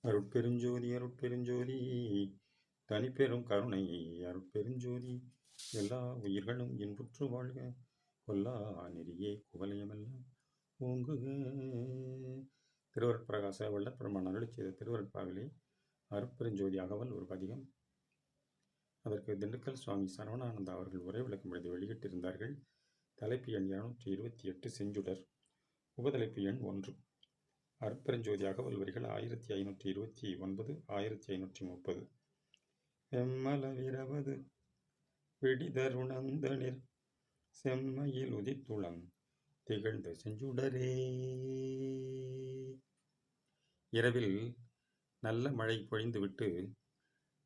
அருட்பெருஞ்சோதி அருட்பெருஞ்சோதி தனிப்பெரும் கருணை அருட்பெருஞ்சோதி எல்லா உயிர்களும் இன்புற்று வாழ்க கொல்லா நெறியே குவலயமெல்லாம் ஓங்குக. திருவருட்பிரகாச வல்லற்பெருமான் அருளிச் செய்த திருவருட்பாவிலே அருட்பெருஞ்சோதி அகவல் ஒரு பதிகம். அதற்கு திண்டுக்கல் சுவாமி சரவணானந்தா அவர்கள் உரை விளக்கம் எழுதி வெளியிட்டிருந்தார்கள். தலைப்பு எண் 228 செஞ்சுடர். உபதலைப்பு எண் 1. அருட்பெருஞ்சோதி அகவல் வரிகள் 1529 1530. வெம்மலவிரவது விடிதருணந்தனிர் செம்மையில் உதித்துளங் திகழ்ந்த செஞ்சுடரே. இரவில் நல்ல மழை பொழிந்துவிட்டு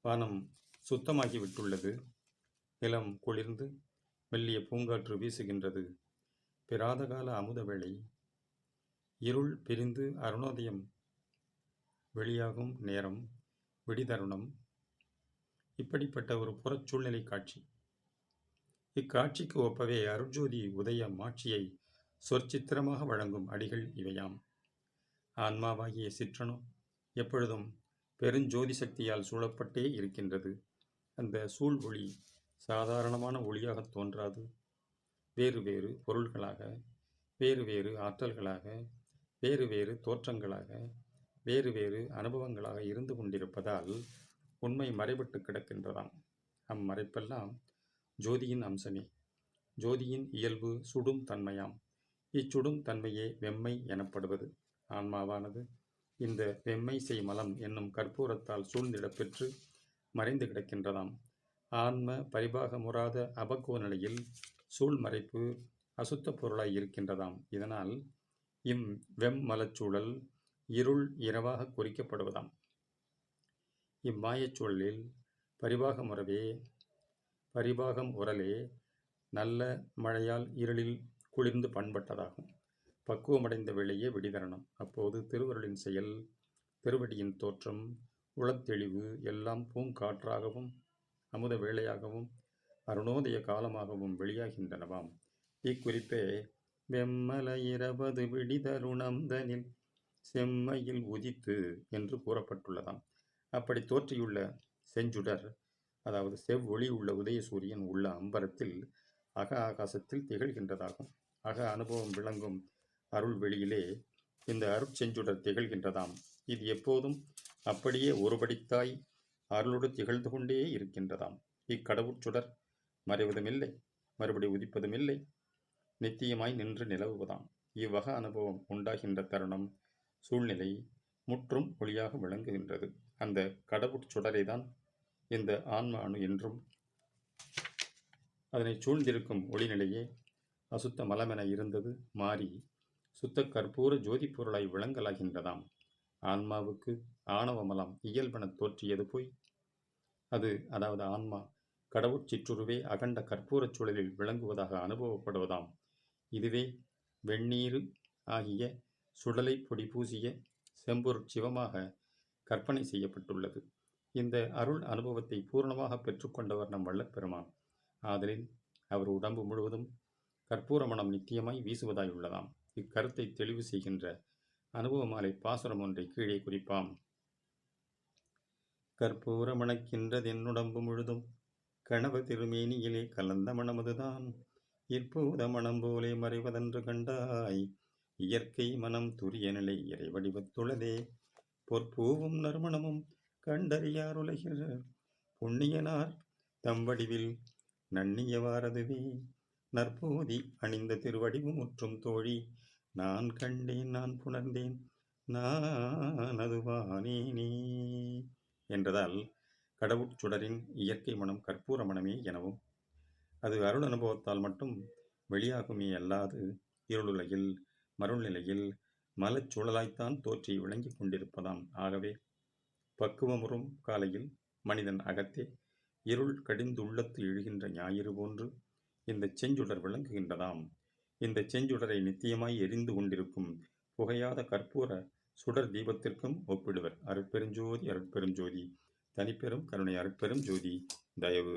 வானம் சுத்தமாகி விட்டுள்ளது. நிலம் குளிர்ந்து மெல்லிய பூங்காற்று வீசுகின்றது. பிராதகால அமுத வேளை. இருள் பிரிந்து அருணோதயம் வெளியாகும் நேரம், விடிதருணம். இப்படிப்பட்ட ஒரு புறச்சூழ்நிலை காட்சி. இக்காட்சிக்கு ஒப்பவே அருட்ஜோதி உதய மாட்சியை சொற்சித்திரமாக வழங்கும் அடிகள் இவையாம். ஆன்மாவாகிய சிற்றணு எப்பொழுதும் பெருஞ்சோதி சக்தியால் சூழப்பட்டே இருக்கின்றது. அந்த சூழ் ஒளி சாதாரணமான ஒளியாக தோன்றாது. வேறு வேறு பொருள்களாக, வேறு வேறு ஆற்றல்களாக, வேறு வேறு தோற்றங்களாக, வேறு வேறு அனுபவங்களாக இருந்து கொண்டிருப்பதால் உண்மை மறைபட்டு கிடக்கின்றதாம். அம்மறைப்பெல்லாம் ஜோதியின் அம்சமே. ஜோதியின் இயல்பு சுடும் தன்மையாம். இச்சுடும் தன்மையே வெம்மை எனப்படுவது. ஆன்மாவானது இந்த வெம்மை செய் மலம் என்னும் கற்பூரத்தால் சூழ்ந்திடப் பெற்று மறைந்து கிடக்கின்றதாம். ஆன்ம பரிபாகமுறாத அபக்குவ நிலையில் சூழ்மறைப்பு அசுத்த பொருளாய் இருக்கின்றதாம். இதனால் வெம்மலச்சூழல் இருள் இரவாக குறிக்கப்படுவதாம். இம்மாயச்சூழலில் பரிபாகம் உரலே நல்ல மழையால் இருளில் குளிர்ந்து பண்பட்டதாகும். பக்குவமடைந்த வேளையே விடிதரணம். அப்போது திருவருளின் செயல், திருவடியின் தோற்றம், உளத்தெளிவு எல்லாம் பூங்காற்றாகவும் அமுத வேளையாகவும் அருணோதய காலமாகவும் வெளியாகின்றனவாம். இக்குறிப்பே வெம்மல இரவது விடிதருணம்தனில் செம்மையில் உதித்து என்று கூறப்பட்டுள்ளதாம். அப்படி தோற்றியுள்ள செஞ்சுடர், அதாவது செவ்வொளி உள்ள உதயசூரியன் உள்ள அம்பரத்தில் அக ஆகாசத்தில் திகழ்கின்றதாகும். அக அனுபவம் விளங்கும் அருள் வெளியிலே இந்த அருட்செஞ்சுடர் திகழ்கின்றதாம். இது எப்போதும் அப்படியே ஒருபடித்தாய் அருளோடு திகழ்ந்து கொண்டே இருக்கின்றதாம். இக்கடவுட்சுடர் மறைவதுமில்லை, மறுபடி உதிப்பதுமில்லை, நித்தியமாய் நின்று நிலவுவதாம். இவ்வக அனுபவம் உண்டாகின்ற தருணம், சூழ்நிலை முற்றும் ஒளியாக விளங்குகின்றது. அந்த கடவுட்சுடரை தான் இந்த ஆன்ம அணு என்றும், அதனை சூழ்ந்திருக்கும் ஒளிநிலையே அசுத்த மலமென இருந்தது மாறி சுத்த கற்பூர ஜோதி பொருளாய் விளங்கலாகின்றதாம். ஆன்மாவுக்கு ஆணவ மலம் இயல்பென தோற்றியது போய் அது, அதாவது ஆன்மா, கடவுட்சிற்றுருவே அகண்ட கற்பூரச் சூழலில் விளங்குவதாக அனுபவப்படுவதாம். இதுவே வெந்நீரு ஆகிய சுடலை பொடி பூசிய செம்பொருட் சிவமாக கற்பனை செய்யப்பட்டுள்ளது. இந்த அருள் அனுபவத்தை பூரணமாக பெற்றுக்கொண்டவர் நம் வல்லப்பெருமான். ஆதலின் அவர் உடம்பு முழுவதும் கற்பூர மனம் நித்தியமாய் வீசுவதாய் உள்ளதாம். இக்கருத்தை தெளிவு செய்கின்ற அனுபவ மாலை பாசுரம் ஒன்றை கீழே குறிப்பாம். கற்பூர மணக்கின்றதென்னுடம்பு முழுதும் கணவ திருமேனியிலே கலந்த மணமதுதான் இப்போத மனம் போலே மறைவதன்று கண்டாய். இயற்கை மனம் துரிய நிலை இறைவடிவத்துளதே. பொற்பூவும் நறுமணமும் கண்டறியார் உலகில் புண்ணியனார் தம்படிவில் நன்னியவாரதுவே. நற்போதி அணிந்த திருவடிவு முற்றும் தோழி நான் கண்டேன் நான் புணர்ந்தேன் நான் அதுவானேனே என்றதால் கடவுட்சுடரின் இயற்கை மனம் கற்பூர மனமே எனவும், அது அருள் அனுபவத்தால் மட்டும் வெளியாகுமே அல்லாது இருளுலகில் மருள்நிலையில் மலச்சூழலாய்த்தான் தோற்றி விளங்கி கொண்டிருப்பதாம். ஆகவே பக்குவமுறும் காலையில் மனிதன் அகத்தே இருள் கடிந்துள்ளத்து எழுகின்ற ஞாயிறு போன்று இந்த செஞ்சுடர் விளங்குகின்றதாம். இந்த செஞ்சுடரை நித்தியமாய் எரிந்து கொண்டிருக்கும் புகையாத கற்பூர சுடர் தீபத்திற்கும் ஒப்பிடுவர். அருட்பெருஞ்சோதி அருட்பெருஞ்சோதி தனிப்பெரும் கருணை அருட்பெரும் ஜோதி தயவு.